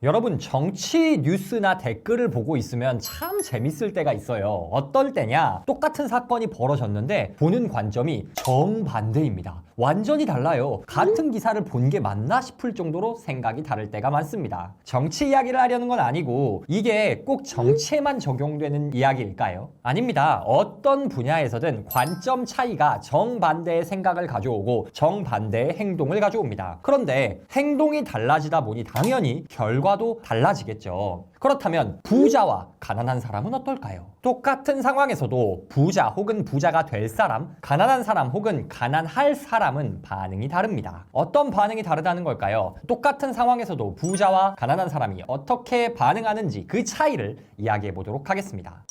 여러분, 정치 뉴스나 댓글을 보고 있으면 참 재밌을 때가 있어요. 어떨 때냐? 똑같은 사건이 벌어졌는데 보는 관점이 정반대입니다. 완전히 달라요. 같은 기사를 본 게 맞나 싶을 정도로 생각이 다를 때가 많습니다. 정치 이야기를 하려는 건 아니고 이게 꼭 정치에만 적용되는 이야기일까요? 아닙니다. 어떤 분야에서든 관점 차이가 정반대의 생각을 가져오고 정반대의 행동을 가져옵니다. 그런데 행동이 달라지다 보니 당연히 결과도 달라지겠죠. 그렇다면 부자와 가난한 사람은 어떨까요? 똑같은 상황에서도 부자 혹은 부자가 될 사람, 가난한 사람 혹은 가난할 사람은 반응이 다릅니다. 어떤 반응이 다르다는 걸까요? 똑같은 상황에서도 부자와 가난한 사람이 어떻게 반응하는지 그 차이를 이야기해 보도록 하겠습니다.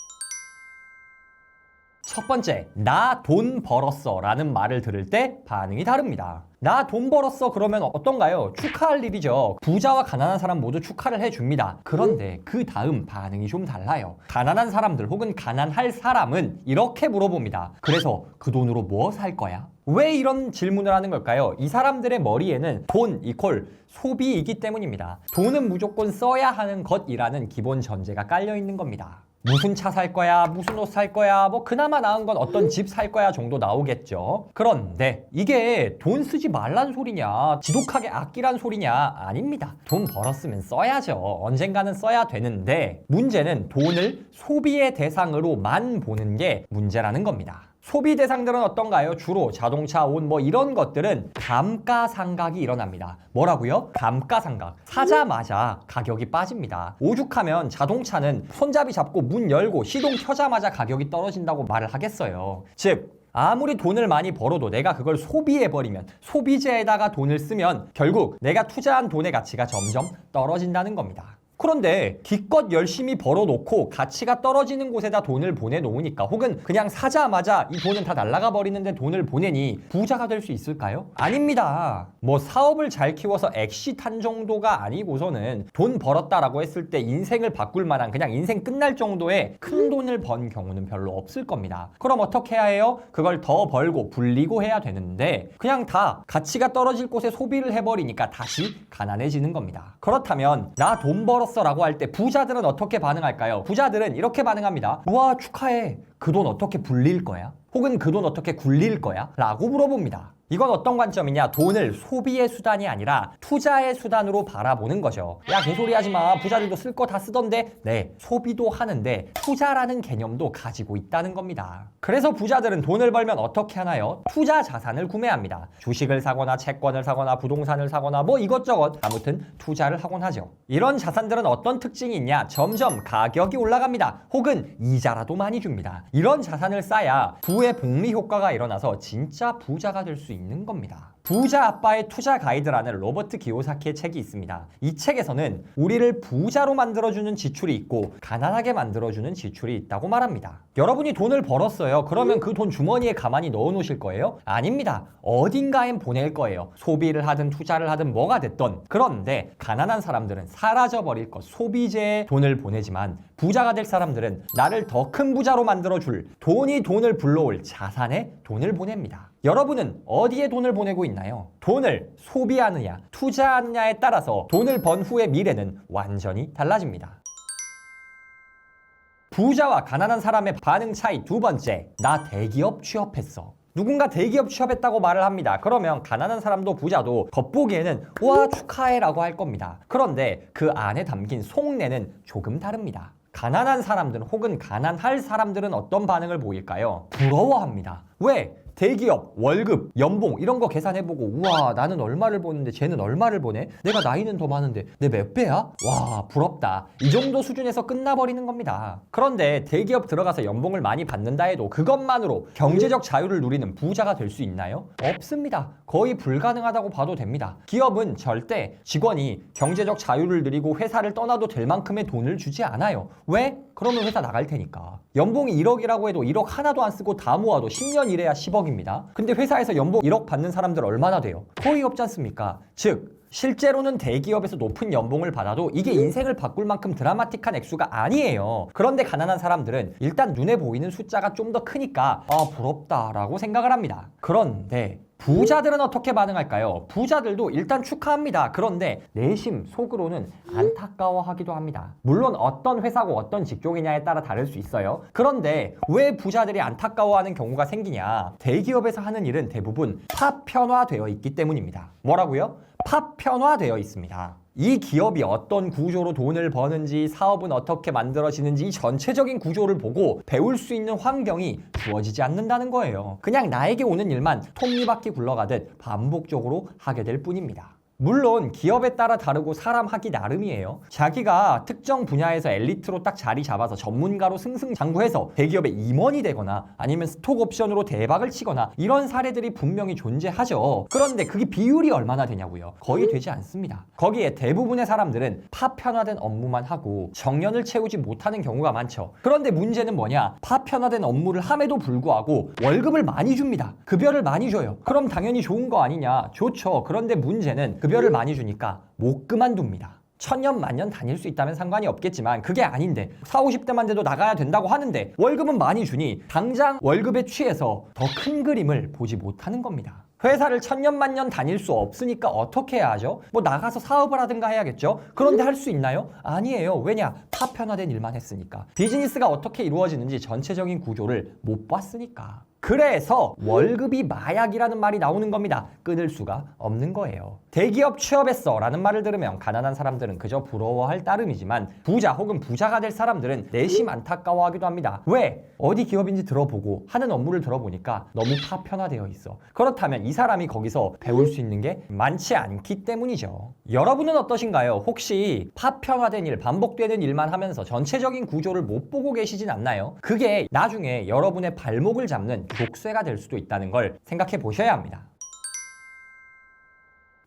첫 번째, 나 돈 벌었어 라는 말을 들을 때 반응이 다릅니다. 나 돈 벌었어 그러면 어떤가요? 축하할 일이죠. 부자와 가난한 사람 모두 축하를 해줍니다. 그런데 그 다음 반응이 좀 달라요. 가난한 사람들 혹은 가난할 사람은 이렇게 물어봅니다. 그래서 그 돈으로 뭐 살 거야? 왜 이런 질문을 하는 걸까요? 이 사람들의 머리에는 돈 이퀄 소비이기 때문입니다. 돈은 무조건 써야 하는 것이라는 기본 전제가 깔려 있는 겁니다. 무슨 차 살 거야, 무슨 옷 살 거야, 뭐 그나마 나은 건 어떤 집 살 거야 정도 나오겠죠. 그런데 이게 돈 쓰지 말란 소리냐, 지독하게 아끼란 소리냐? 아닙니다. 돈 벌었으면 써야죠. 언젠가는 써야 되는데 문제는 돈을 소비의 대상으로만 보는 게 문제라는 겁니다. 소비 대상들은 어떤가요? 주로 자동차, 옷 뭐 이런 것들은 감가상각이 일어납니다. 뭐라고요? 감가상각. 사자마자 가격이 빠집니다. 오죽하면 자동차는 손잡이 잡고 문 열고 시동 켜자마자 가격이 떨어진다고 말을 하겠어요. 즉 아무리 돈을 많이 벌어도 내가 그걸 소비해버리면, 소비재에다가 돈을 쓰면 결국 내가 투자한 돈의 가치가 점점 떨어진다는 겁니다. 그런데 기껏 열심히 벌어놓고 가치가 떨어지는 곳에다 돈을 보내놓으니까, 혹은 그냥 사자마자 이 돈은 다 날아가 버리는데 돈을 보내니 부자가 될 수 있을까요? 아닙니다. 뭐 사업을 잘 키워서 엑시트한 정도가 아니고서는 돈 벌었다라고 했을 때 인생을 바꿀 만한, 그냥 인생 끝날 정도의 큰 돈을 번 경우는 별로 없을 겁니다. 그럼 어떻게 해야 해요? 그걸 더 벌고 불리고 해야 되는데 그냥 다 가치가 떨어질 곳에 소비를 해버리니까 다시 가난해지는 겁니다. 그렇다면 나 돈 벌었어 라고 할 때 부자들은 어떻게 반응할까요? 부자들은 이렇게 반응합니다. 우와, 축하해. 그 돈 어떻게 불릴 거야? 혹은 그 돈 어떻게 굴릴 거야? 라고 물어봅니다. 이건 어떤 관점이냐? 돈을 소비의 수단이 아니라 투자의 수단으로 바라보는 거죠. 야, 개소리 하지 마. 부자들도 쓸 거 다 쓰던데. 네, 소비도 하는데 투자라는 개념도 가지고 있다는 겁니다. 그래서 부자들은 돈을 벌면 어떻게 하나요? 투자 자산을 구매합니다. 주식을 사거나 채권을 사거나 부동산을 사거나 뭐 이것저것, 아무튼 투자를 하곤 하죠. 이런 자산들은 어떤 특징이 있냐? 점점 가격이 올라갑니다. 혹은 이자라도 많이 줍니다. 이런 자산을 쌓아야 부의 복리 효과가 일어나서 진짜 부자가 될 수 있는 겁니다. 부자 아빠의 투자 가이드라는 로버트 기요사키의 책이 있습니다. 이 책에서는 우리를 부자로 만들어주는 지출이 있고 가난하게 만들어주는 지출이 있다고 말합니다. 여러분이 돈을 벌었어요. 그러면 그 돈 주머니에 가만히 넣어 놓으실 거예요? 아닙니다. 어딘가엔 보낼 거예요. 소비를 하든 투자를 하든 뭐가 됐던. 그런데 가난한 사람들은 사라져버릴 것, 소비재에 돈을 보내지만 부자가 될 사람들은 나를 더 큰 부자로 만들어줄, 돈이 돈을 불러올 자산에 돈을 보냅니다. 여러분은 어디에 돈을 보내고 있나요? 돈을 소비하느냐, 투자하느냐에 따라서 돈을 번 후의 미래는 완전히 달라집니다. 부자와 가난한 사람의 반응 차이 두 번째, 나 대기업 취업했어. 누군가 대기업 취업했다고 말을 합니다. 그러면 가난한 사람도 부자도 겉보기에는 와, 축하해 라고 할 겁니다. 그런데 그 안에 담긴 속내는 조금 다릅니다. 가난한 사람들 혹은 가난할 사람들은 어떤 반응을 보일까요? 부러워합니다. 왜? 대기업, 월급, 연봉 이런 거 계산해보고 우와, 나는 얼마를 버는데 쟤는 얼마를 버네? 내가 나이는 더 많은데 내 몇 배야? 와, 부럽다. 이 정도 수준에서 끝나버리는 겁니다. 그런데 대기업 들어가서 연봉을 많이 받는다 해도 그것만으로 경제적 자유를 누리는 부자가 될 수 있나요? 없습니다. 거의 불가능하다고 봐도 됩니다. 기업은 절대 직원이 경제적 자유를 누리고 회사를 떠나도 될 만큼의 돈을 주지 않아요. 왜? 그러면 회사 나갈 테니까. 연봉이 1억이라고 해도 1억 하나도 안 쓰고 다 모아도 10년 일해야 10억입니다. 근데 회사에서 연봉 1억 받는 사람들 얼마나 돼요? 거의 없지 않습니까? 즉, 실제로는 대기업에서 높은 연봉을 받아도 이게 인생을 바꿀 만큼 드라마틱한 액수가 아니에요. 그런데 가난한 사람들은 일단 눈에 보이는 숫자가 좀 더 크니까 부럽다라고 생각을 합니다. 그런데 부자들은 어떻게 반응할까요? 부자들도 일단 축하합니다. 그런데 내심 속으로는 안타까워하기도 합니다. 물론 어떤 회사고 어떤 직종이냐에 따라 다를 수 있어요. 그런데 왜 부자들이 안타까워하는 경우가 생기냐? 대기업에서 하는 일은 대부분 파편화되어 있기 때문입니다. 뭐라고요? 파편화되어 있습니다. 이 기업이 어떤 구조로 돈을 버는지, 사업은 어떻게 만들어지는지 이 전체적인 구조를 보고 배울 수 있는 환경이 주어지지 않는다는 거예요. 그냥 나에게 오는 일만 톱니바퀴 굴러가듯 반복적으로 하게 될 뿐입니다. 물론 기업에 따라 다르고 사람 하기 나름이에요. 자기가 특정 분야에서 엘리트로 딱 자리 잡아서 전문가로 승승장구해서 대기업의 임원이 되거나 아니면 스톡 옵션으로 대박을 치거나 이런 사례들이 분명히 존재하죠. 그런데 그게 비율이 얼마나 되냐고요? 거의 되지 않습니다. 거기에 대부분의 사람들은 파편화된 업무만 하고 정년을 채우지 못하는 경우가 많죠. 그런데 문제는 뭐냐? 파편화된 업무를 함에도 불구하고 월급을 많이 줍니다. 급여를 많이 줘요. 그럼 당연히 좋은 거 아니냐? 좋죠. 그런데 문제는 급여를 많이 주니까 못 그만둡니다. 천년 만년 다닐 수 있다면 상관이 없겠지만 그게 아닌데 40, 50대만 돼도 나가야 된다고 하는데 월급은 많이 주니 당장 월급에 취해서 더 큰 그림을 보지 못하는 겁니다. 회사를 천년 만년 다닐 수 없으니까 어떻게 해야 하죠? 뭐 나가서 사업을 하든가 해야겠죠? 그런데 할 수 있나요? 아니에요. 왜냐? 파편화된 일만 했으니까. 비즈니스가 어떻게 이루어지는지 전체적인 구조를 못 봤으니까. 그래서 월급이 마약이라는 말이 나오는 겁니다. 끊을 수가 없는 거예요. 대기업 취업했어 라는 말을 들으면 가난한 사람들은 그저 부러워할 따름이지만 부자 혹은 부자가 될 사람들은 내심 안타까워하기도 합니다. 왜? 어디 기업인지 들어보고 하는 업무를 들어보니까 너무 파편화되어 있어. 그렇다면 이 사람이 거기서 배울 수 있는 게 많지 않기 때문이죠. 여러분은 어떠신가요? 혹시 파편화된 일, 반복되는 일만 하면서 전체적인 구조를 못 보고 계시진 않나요? 그게 나중에 여러분의 발목을 잡는 족쇄가 될 수도 있다는 걸 생각해 보셔야 합니다.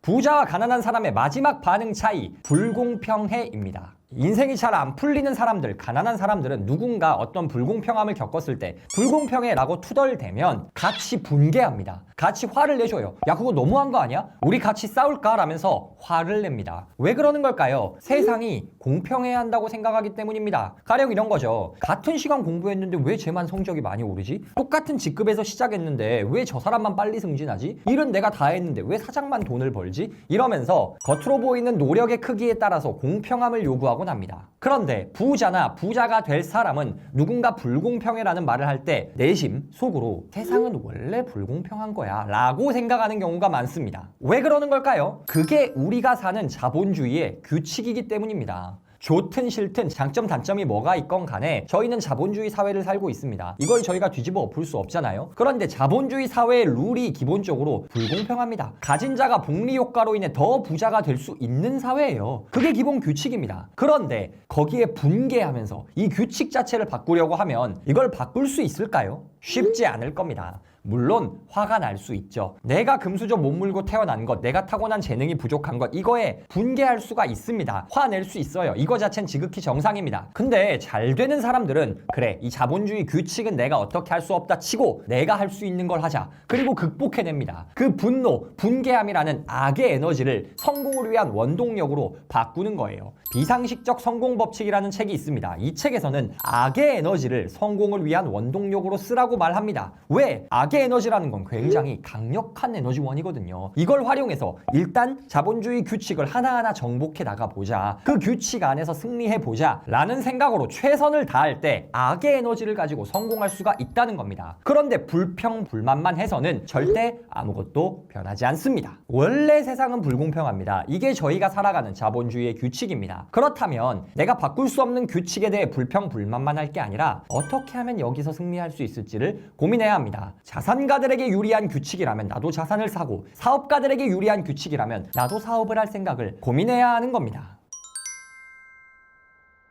부자와 가난한 사람의 마지막 반응 차이, 불공평해입니다. 인생이 잘 안 풀리는 사람들, 가난한 사람들은 누군가 어떤 불공평함을 겪었을 때 불공평해라고 투덜대면 같이 분개합니다. 같이 화를 내줘요. 야, 그거 너무한 거 아니야? 우리 같이 싸울까? 라면서 화를 냅니다. 왜 그러는 걸까요? 세상이 공평해야 한다고 생각하기 때문입니다. 가령 이런 거죠. 같은 시간 공부했는데 왜 쟤만 성적이 많이 오르지? 똑같은 직급에서 시작했는데 왜 저 사람만 빨리 승진하지? 일은 내가 다 했는데 왜 사장만 돈을 벌지? 이러면서 겉으로 보이는 노력의 크기에 따라서 공평함을 요구하고 합니다. 그런데 부자나 부자가 될 사람은 누군가 불공평해라는 말을 할 때 내심 속으로 세상은 원래 불공평한 거야 라고 생각하는 경우가 많습니다. 왜 그러는 걸까요? 그게 우리가 사는 자본주의의 규칙이기 때문입니다. 좋든 싫든 장점 단점이 뭐가 있건 간에 저희는 자본주의 사회를 살고 있습니다. 이걸 저희가 뒤집어 엎을 수 없잖아요. 그런데 자본주의 사회의 룰이 기본적으로 불공평합니다. 가진 자가 복리 효과로 인해 더 부자가 될 수 있는 사회예요. 그게 기본 규칙입니다. 그런데 거기에 분개하면서 이 규칙 자체를 바꾸려고 하면 이걸 바꿀 수 있을까요? 쉽지 않을 겁니다. 물론 화가 날 수 있죠. 내가 금수저 못 물고 태어난 것, 내가 타고난 재능이 부족한 것, 이거에 분개할 수가 있습니다. 화낼 수 있어요. 이거 자체는 지극히 정상입니다. 근데 잘 되는 사람들은 그래, 이 자본주의 규칙은 내가 어떻게 할 수 없다 치고 내가 할 수 있는 걸 하자. 그리고 극복해냅니다. 그 분노, 분개함이라는 악의 에너지를 성공을 위한 원동력으로 바꾸는 거예요. 비상식적 성공 법칙이라는 책이 있습니다. 이 책에서는 악의 에너지를 성공을 위한 원동력으로 쓰라고 말합니다. 왜? 악의 에너지라는 건 굉장히 강력한 에너지원이거든요. 이걸 활용해서 일단 자본주의 규칙을 하나하나 정복해 나가보자. 그 규칙 안에서 승리해보자 라는 생각으로 최선을 다할 때 악의 에너지를 가지고 성공할 수가 있다는 겁니다. 그런데 불평, 불만만 해서는 절대 아무것도 변하지 않습니다. 원래 세상은 불공평합니다. 이게 저희가 살아가는 자본주의의 규칙입니다. 그렇다면 내가 바꿀 수 없는 규칙에 대해 불평, 불만만 할 게 아니라 어떻게 하면 여기서 승리할 수 있을지를 고민해야 합니다. 자산가들에게 유리한 규칙이라면 나도 자산을 사고, 사업가들에게 유리한 규칙이라면 나도 사업을 할 생각을 고민해야 하는 겁니다.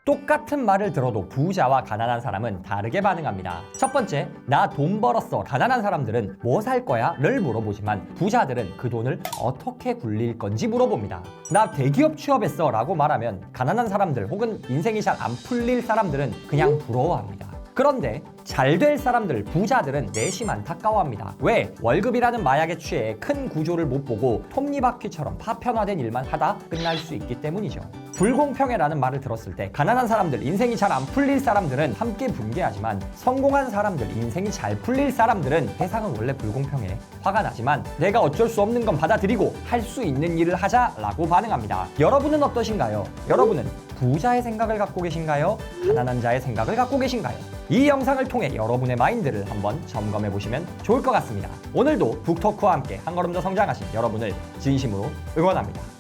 똑같은 말을 들어도 부자와 가난한 사람은 다르게 반응합니다. 첫 번째, 나 돈 벌었어. 가난한 사람들은 뭐 살 거야? 를 물어보지만 부자들은 그 돈을 어떻게 굴릴 건지 물어봅니다. 나 대기업 취업했어 라고 말하면 가난한 사람들 혹은 인생이 잘 안 풀릴 사람들은 그냥 부러워합니다. 그런데 잘 될 사람들, 부자들은 내심 안타까워합니다. 왜? 월급이라는 마약에 취해 큰 구조를 못 보고 톱니바퀴처럼 파편화된 일만 하다 끝날 수 있기 때문이죠. 불공평해라는 말을 들었을 때 가난한 사람들, 인생이 잘 안 풀릴 사람들은 함께 분개하지만 성공한 사람들, 인생이 잘 풀릴 사람들은 세상은 원래 불공평해. 화가 나지만 내가 어쩔 수 없는 건 받아들이고 할 수 있는 일을 하자라고 반응합니다. 여러분은 어떠신가요? 여러분은 부자의 생각을 갖고 계신가요? 가난한 자의 생각을 갖고 계신가요? 이 영상을 통해 여러분의 마인드를 한번 점검해 보시면 좋을 것 같습니다. 오늘도 북토크와 함께 한 걸음 더 성장하신 여러분을 진심으로 응원합니다.